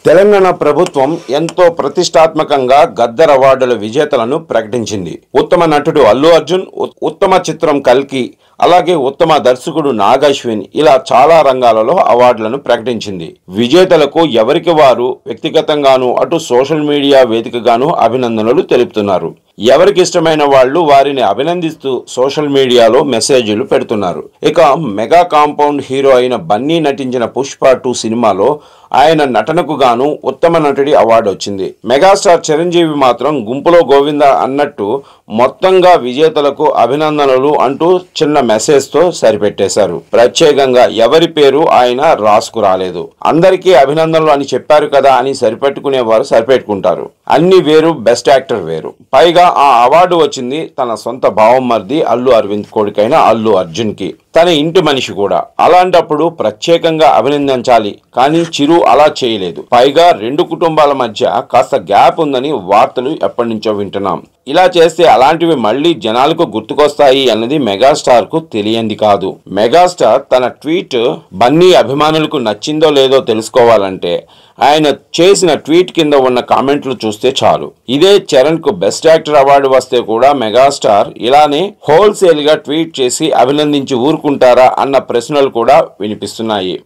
తెలంగాణ ప్రభుత్వం ఎంతో ప్రతిష్టాత్మకంగా గద్దర్ అవార్డుల విజేతలను ప్రకటించింది. ఉత్తమ నటుడు అల్లు అర్జున్, ఉత్తమ చిత్రం కల్కి, అలాగే ఉత్తమ దర్శకుడు నాగ్ అశ్విన్ ఇలా చాలా రంగాలలో అవార్డులను ప్రకటించింది. విజేతలకు ఎవరికి వారు వ్యక్తిగతంగాను అటు సోషల్ మీడియా వేదికగాను అభినందనలు తెలుపుతున్నారు. ఎవరికి ఇష్టమైన వాళ్ళు వారిని అభినందిస్తూ సోషల్ మీడియాలో మెసేజ్లు పెడుతున్నారు. ఇక మెగా కాంపౌండ్ హీరో అయిన బన్నీ నటించిన పుష్ప 2 సినిమాలో ఆయన నటనకు గాను ఉత్తమ నటుడి అవార్డు వచ్చింది. మెగాస్టార్ చిరంజీవి మాత్రం గుంపులో గోవింద అన్నట్టు మొత్తంగా విజేతలకు అభినందనలు అంటూ చిన్న మెసేజ్ తో సరిపెట్టేశారు. ప్రత్యేకంగా ఎవరి పేరు ఆయన రాసుకురాలేదు. అందరికీ అభినందనలు అని చెప్పారు కదా అని సరిపెట్టుకునేవారు సరిపెట్టుకుంటారు. అన్ని వేరు, బెస్ట్ యాక్టర్ వేరు. పైగా ఆ అవార్డు వచ్చింది తన సొంత బావమర్ది అల్లు అరవింద్ కొడుకైన అల్లు అర్జున్ కి, తన ఇంటి మనిషి కూడా. అలాంటప్పుడు ప్రత్యేకంగా అభినందించాలి, కానీ చిరు అలా చేయలేదు. పైగా 2 కుటుంబాల మధ్య కాస్త గ్యాప్ ఉందని వార్తలు ఎప్పటి నుంచో వింటున్నాం. ఇలా చేస్తే అలాంటివి మళ్ళీ జనాలకు గుర్తుకొస్తాయి అన్నది మెగాస్టార్ కు తెలియంది కాదు. మెగాస్టార్ తన ట్వీట్ బన్నీ అభిమానులకు నచ్చిందో లేదో తెలుసుకోవాలంటే ఆయన చేసిన ట్వీట్ కింద ఉన్న కామెంట్లు చూస్తే చాలు. ఇదే చరణ్ కు బెస్ట్ యాక్టర్ అవార్డు వస్తే కూడా మెగాస్టార్ ఇలానే హోల్సేల్ గా ట్వీట్ చేసి అభినందించి ఊరుకుంటారా అన్న ప్రశ్నలు కూడా వినిపిస్తున్నాయి.